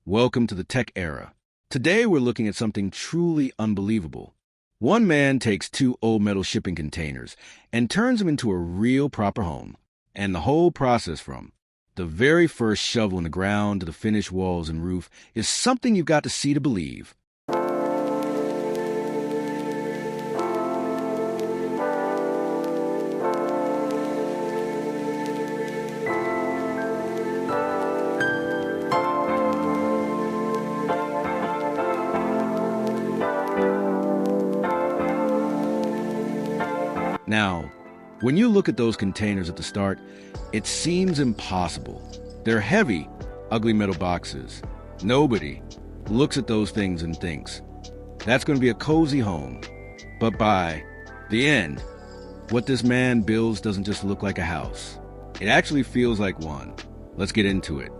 Welcome to the tech era. Today we're looking at something truly unbelievable. One man takes two old metal shipping containers and turns them into a real proper home. And the whole process from the very first shovel in the ground to the finished walls and roof is something you've got to see to believe. Now, when you look at those containers at the start, it seems impossible. They're heavy, ugly metal boxes. Nobody looks at those things and thinks, that's going to be a cozy home. But by the end, what this man builds doesn't just look like a house. It actually feels like one. Let's get into it.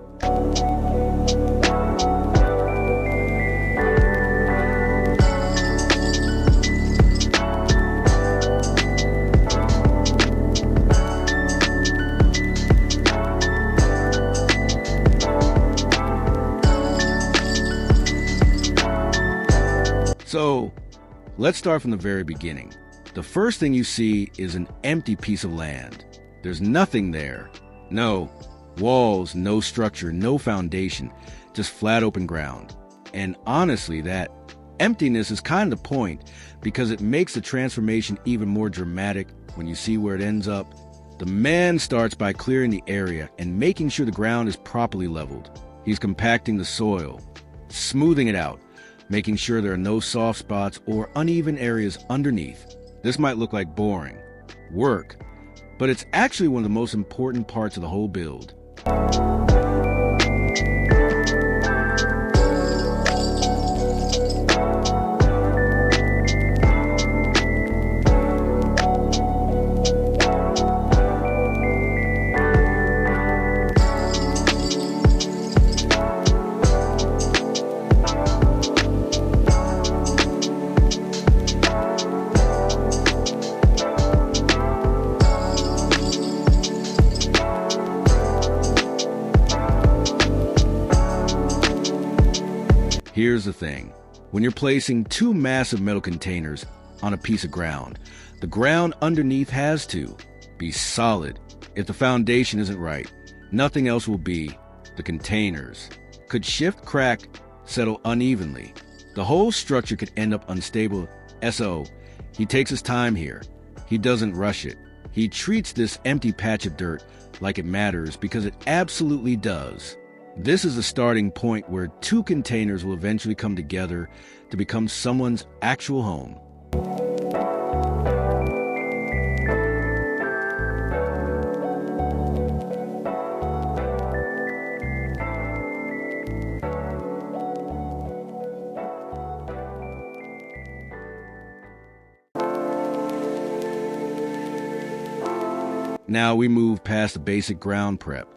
So, let's start from the very beginning. The first thing you see is an empty piece of land. There's nothing there. No walls, no structure, no foundation, just flat open ground. And honestly, that emptiness is kind of the point because it makes the transformation even more dramatic when you see where it ends up. The man starts by clearing the area and making sure the ground is properly leveled. He's compacting the soil, smoothing it out, making sure there are no soft spots or uneven areas underneath. This might look like boring work, but it's actually one of the most important parts of the whole build. Here's the thing. When you're placing two massive metal containers on a piece of ground, the ground underneath has to be solid. If the foundation isn't right, nothing else will be. The containers could shift, crack, settle unevenly. The whole structure could end up unstable. So, he takes his time here. He doesn't rush it. He treats this empty patch of dirt like it matters because it absolutely does. This is the starting point where two containers will eventually come together to become someone's actual home. Now we move past the basic ground prep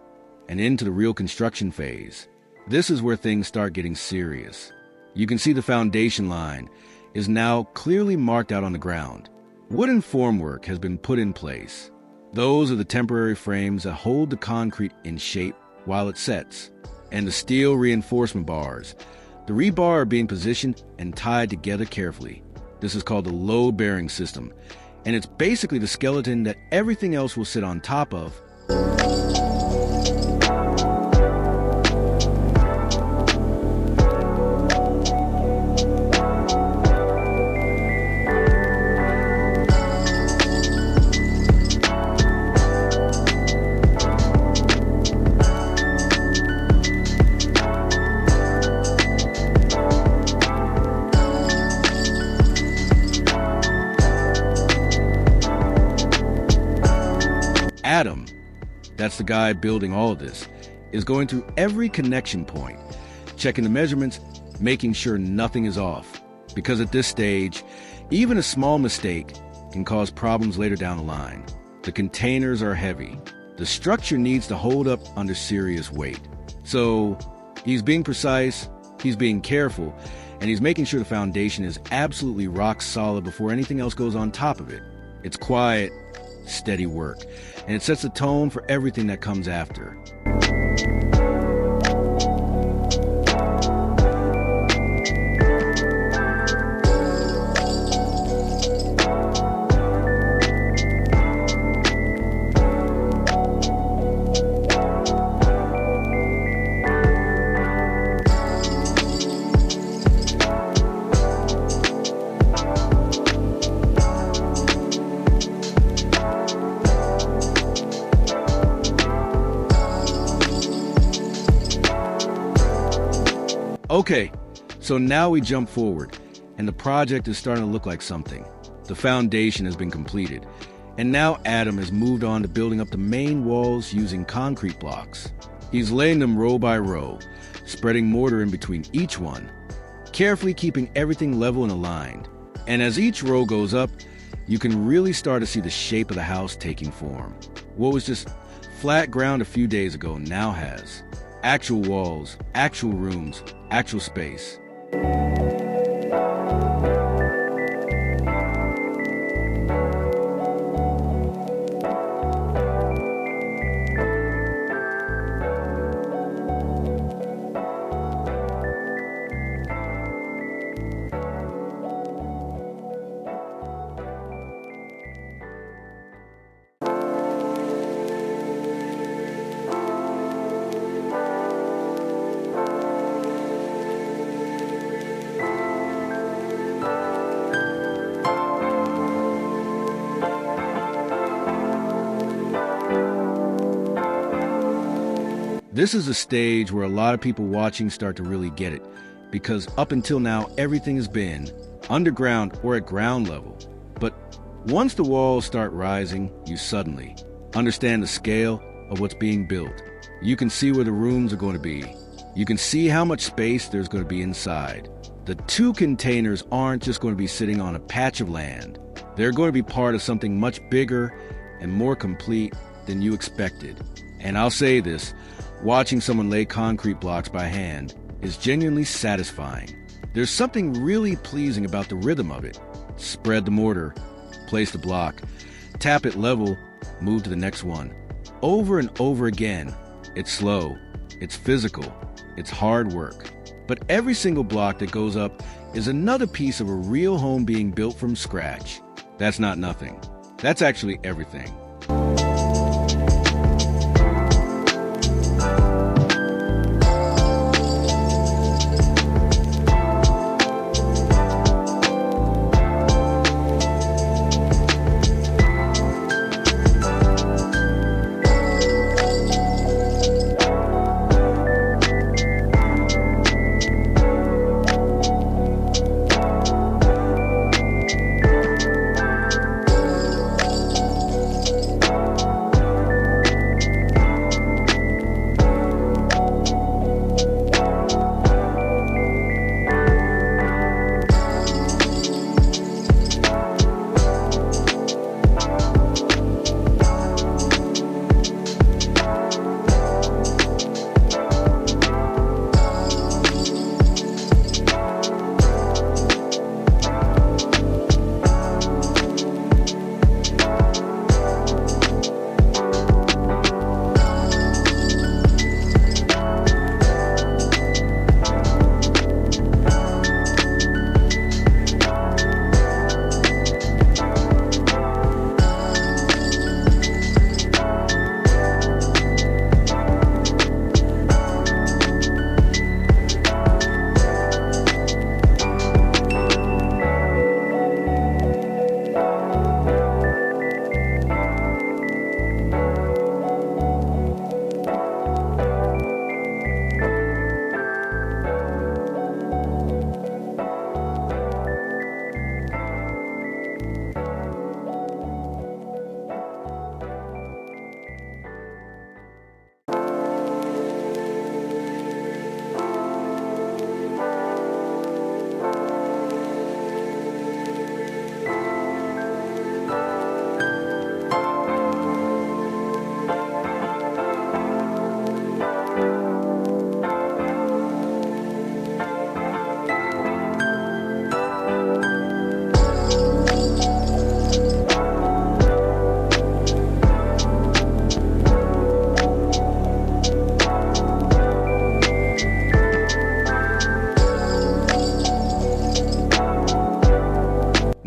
and into the real construction phase. This is where things start getting serious. You can see the foundation line is now clearly marked out on the ground. Wooden formwork has been put in place. Those are the temporary frames that hold the concrete in shape while it sets. And the steel reinforcement bars. The rebar are being positioned and tied together carefully. This is called the load-bearing system, and it's basically the skeleton that everything else will sit on top of. Adam, that's the guy building all of this, is going through every connection point, checking the measurements, making sure nothing is off. Because at this stage, even a small mistake can cause problems later down the line. The containers are heavy. The structure needs to hold up under serious weight. So he's being precise, he's being careful, and he's making sure the foundation is absolutely rock solid before anything else goes on top of it. It's quiet, steady work, and it sets the tone for everything that comes after. Okay, so now we jump forward, and the project is starting to look like something. The foundation has been completed, and now Adam has moved on to building up the main walls using concrete blocks. He's laying them row by row, spreading mortar in between each one, carefully keeping everything level and aligned. And as each row goes up, you can really start to see the shape of the house taking form. What was just flat ground a few days ago now has actual walls, actual rooms, actual space. This is a stage where a lot of people watching start to really get it, because up until now, everything has been underground or at ground level. But once the walls start rising, you suddenly understand the scale of what's being built. You can see where the rooms are going to be. You can see how much space there's going to be inside. The two containers aren't just going to be sitting on a patch of land. They're going to be part of something much bigger and more complete than you expected. And I'll say this, watching someone lay concrete blocks by hand is genuinely satisfying. There's something really pleasing about the rhythm of it. Spread the mortar, place the block, tap it level, move to the next one. Over and over again. It's slow, it's physical, it's hard work. But every single block that goes up is another piece of a real home being built from scratch. That's not nothing. That's actually everything.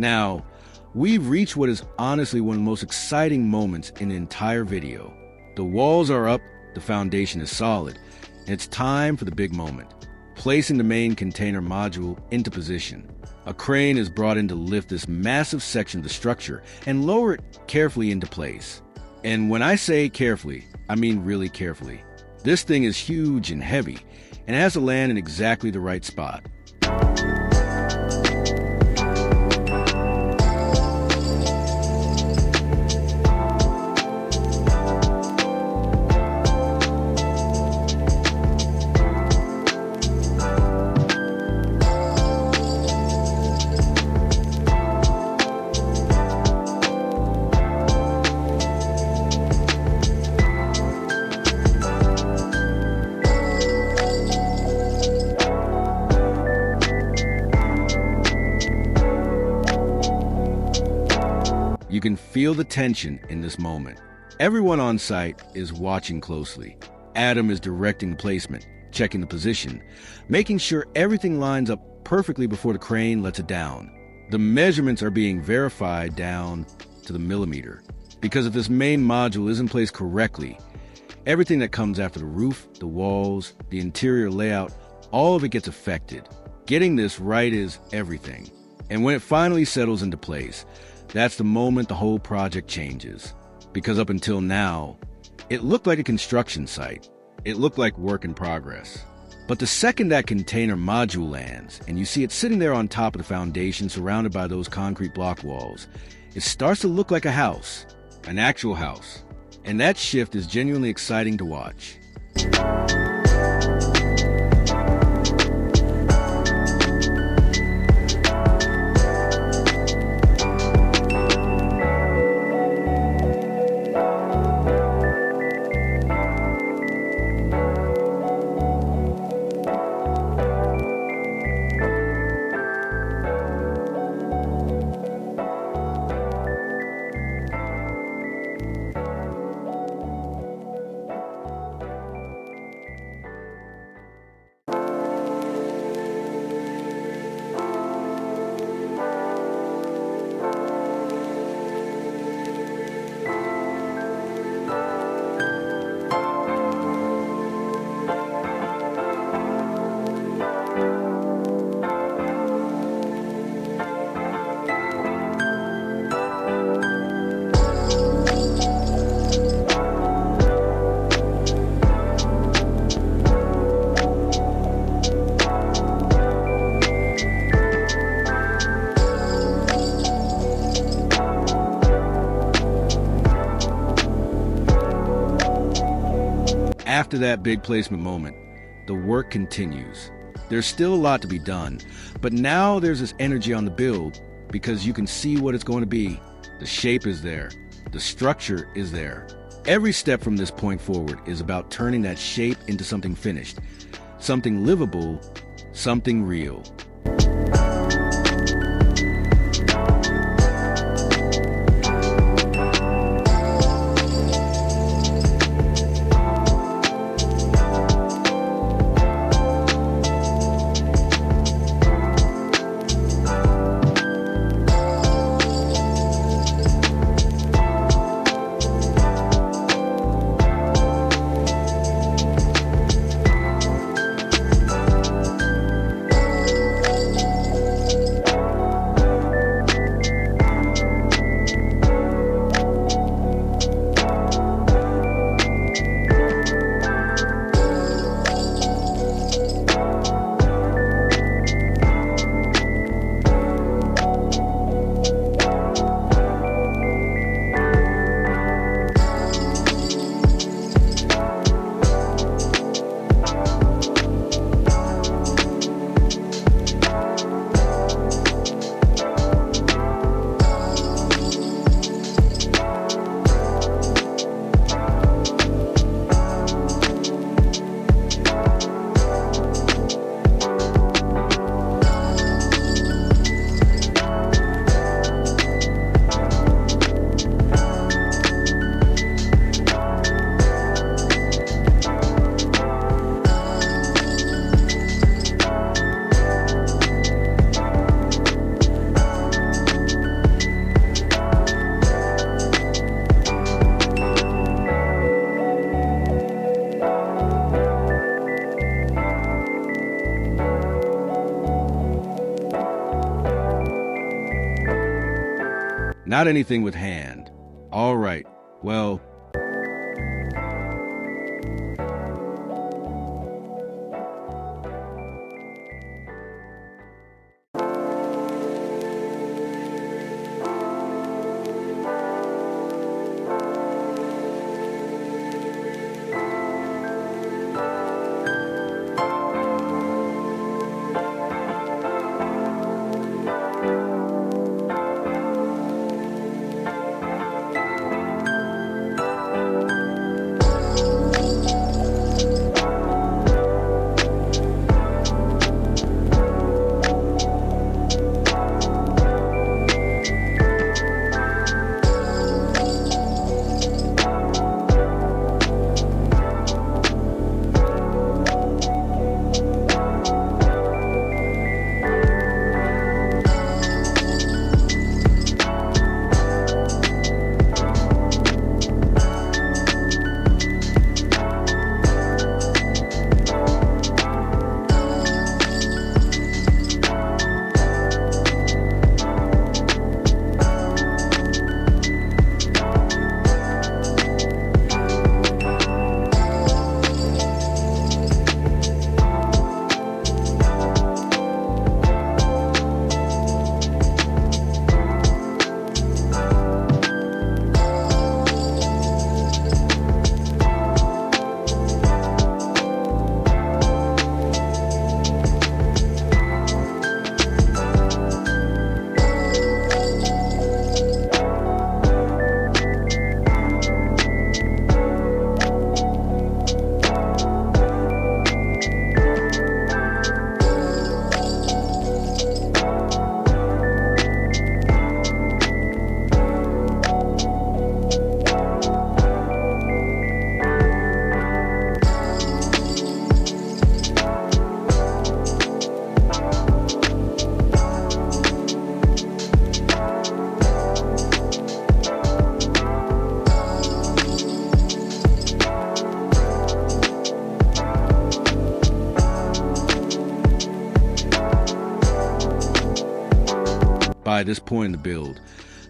Now, we've reached what is honestly one of the most exciting moments in the entire video. The walls are up, the foundation is solid, and it's time for the big moment. Placing the main container module into position. A crane is brought in to lift this massive section of the structure and lower it carefully into place. And when I say carefully, I mean really carefully. This thing is huge and heavy, and has to land in exactly the right spot. You can feel the tension in this moment. Everyone on site is watching closely. Adam is directing the placement, checking the position, making sure everything lines up perfectly before the crane lets it down. The measurements are being verified down to the millimeter. Because if this main module is in place correctly, everything that comes after the roof, the walls, the interior layout, all of it gets affected. Getting this right is everything. And when it finally settles into place, that's the moment the whole project changes. Because up until now, it looked like a construction site. It looked like work in progress. But the second that container module lands, and you see it sitting there on top of the foundation surrounded by those concrete block walls, it starts to look like a house, an actual house. And that shift is genuinely exciting to watch. After that big placement moment, the work continues. There's still a lot to be done, but now there's this energy on the build because you can see what it's going to be. The shape is there. The structure is there. Every step from this point forward is about turning that shape into something finished, something livable, something real. Not anything with hand. All right, well, by this point in the build,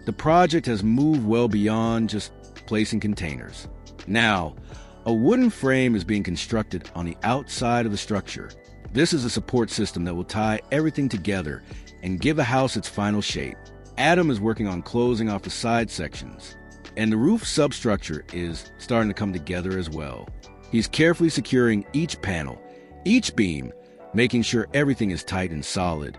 the project has moved well beyond just placing containers. Now, a wooden frame is being constructed on the outside of the structure. This is a support system that will tie everything together and give the house its final shape. Adam is working on closing off the side sections, and the roof substructure is starting to come together as well. He's carefully securing each panel, each beam, making sure everything is tight and solid.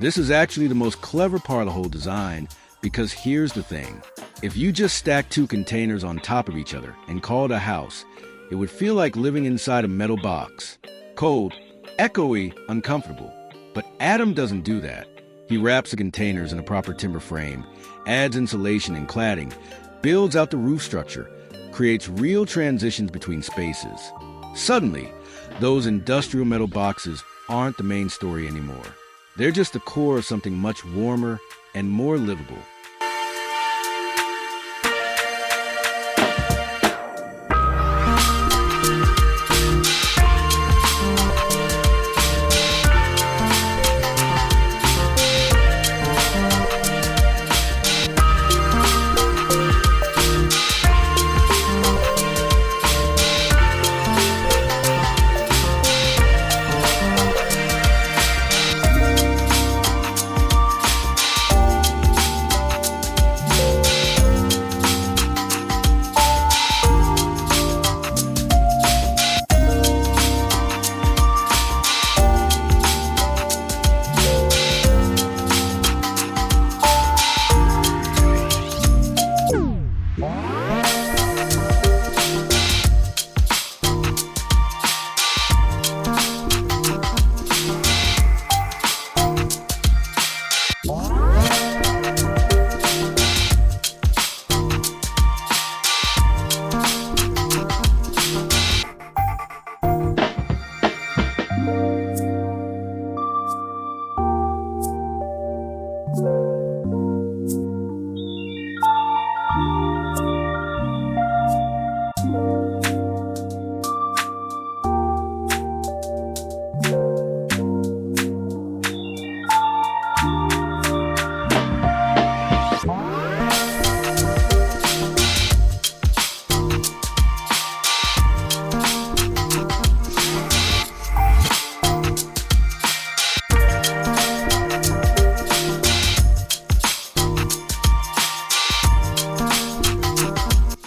This is actually the most clever part of the whole design, because here's the thing. If you just stack two containers on top of each other and call it a house, it would feel like living inside a metal box. Cold, echoey, uncomfortable. But Adam doesn't do that. He wraps the containers in a proper timber frame, adds insulation and cladding, builds out the roof structure, creates real transitions between spaces. Suddenly, those industrial metal boxes aren't the main story anymore. They're just the core of something much warmer and more livable.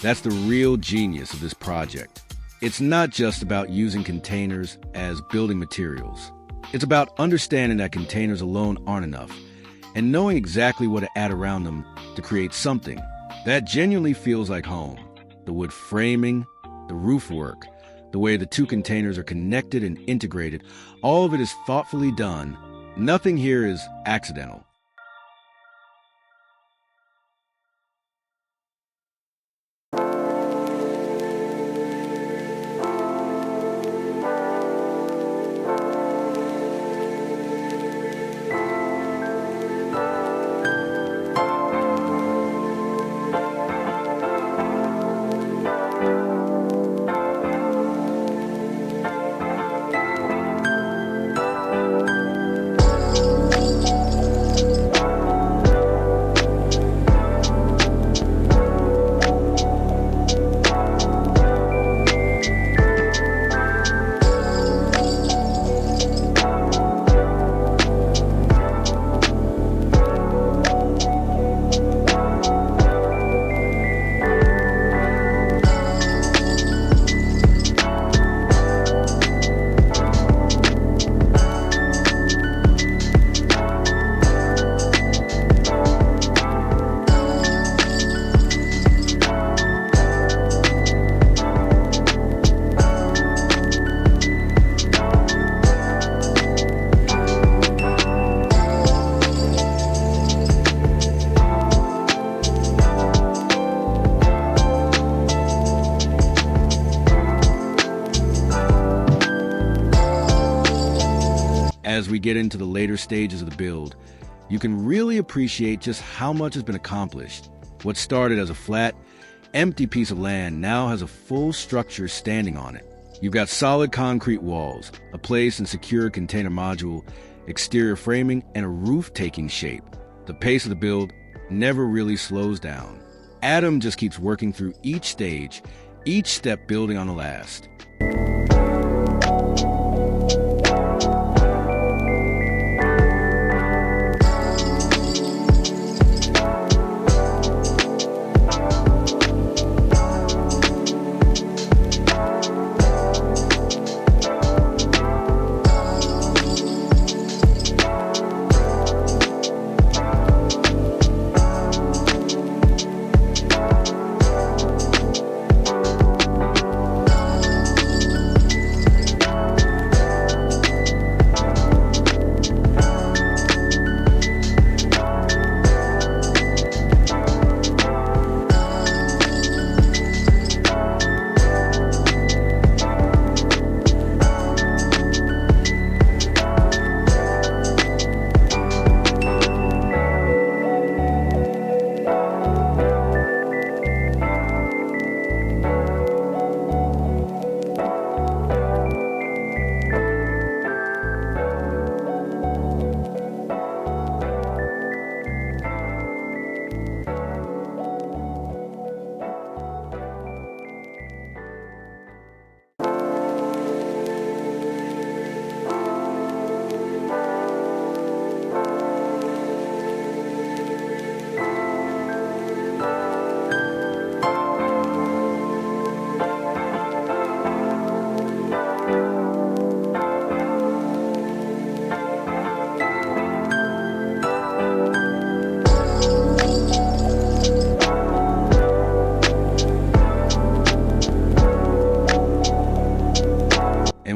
That's the real genius of this project. It's not just about using containers as building materials. It's about understanding that containers alone aren't enough and knowing exactly what to add around them to create something that genuinely feels like home. The wood framing, the roof work, the way the two containers are connected and integrated, all of it is thoughtfully done. Nothing here is accidental. As we get into the later stages of the build, you can really appreciate just how much has been accomplished. What started as a flat, empty piece of land now has a full structure standing on it. You've got solid concrete walls, a placed and secure container module, exterior framing, and a roof taking shape. The pace of the build never really slows down. Adam just keeps working through each stage, each step building on the last.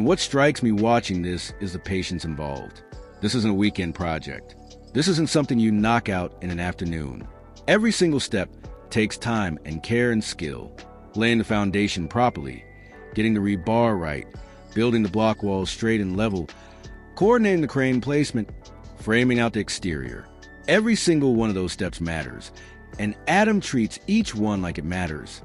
what strikes me watching this is the patience involved. This isn't a weekend project. This isn't something you knock out in an afternoon. Every single step takes time and care and skill. Laying the foundation properly, getting the rebar right, building the block walls straight and level, coordinating the crane placement, framing out the exterior. Every single one of those steps matters, and Adam treats each one like it matters.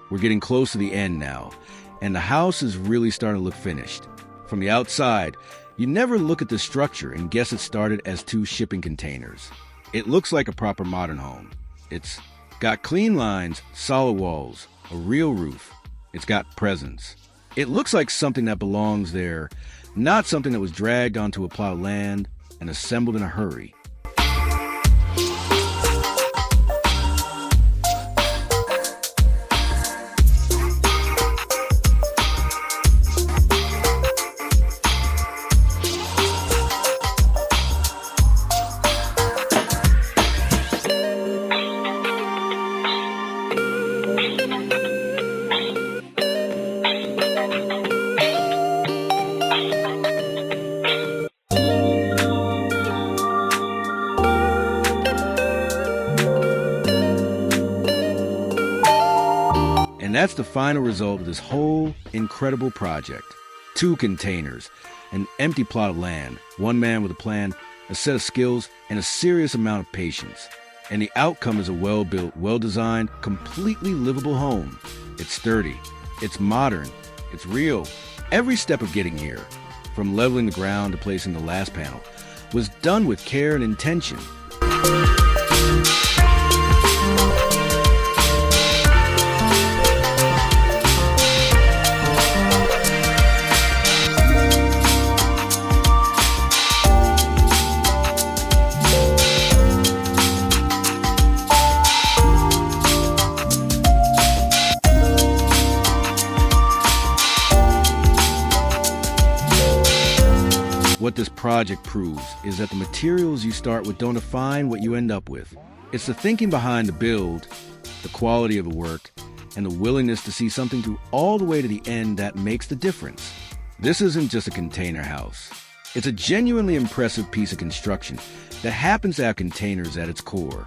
We're getting close to the end now, and the house is really starting to look finished. From the outside, you never look at the structure and guess it started as 2 shipping containers. It looks like a proper modern home. It's got clean lines, solid walls, a real roof. It's got presence. It looks like something that belongs there, not something that was dragged onto a plot of land and assembled in a hurry. And that's the final result of this whole incredible project. 2 containers, an empty plot of land, 1 man with a plan, a set of skills, and a serious amount of patience. And the outcome is a well-built, well-designed, completely livable home. It's sturdy, it's modern, it's real. Every step of getting here, from leveling the ground to placing the last panel, was done with care and intention. What this project proves is that the materials you start with don't define what you end up with. It's the thinking behind the build, the quality of the work, and the willingness to see something through all the way to the end that makes the difference. This isn't just a container house. It's a genuinely impressive piece of construction that happens to have containers at its core.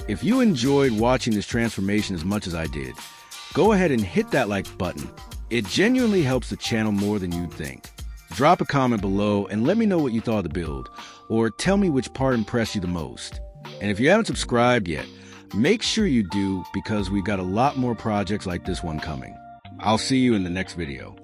If you enjoyed watching this transformation as much as I did, go ahead and hit that like button. It genuinely helps the channel more than you'd think. Drop a comment below and let me know what you thought of the build, or tell me which part impressed you the most. And if you haven't subscribed yet, make sure you do, because we've got a lot more projects like this one coming. I'll see you in the next video.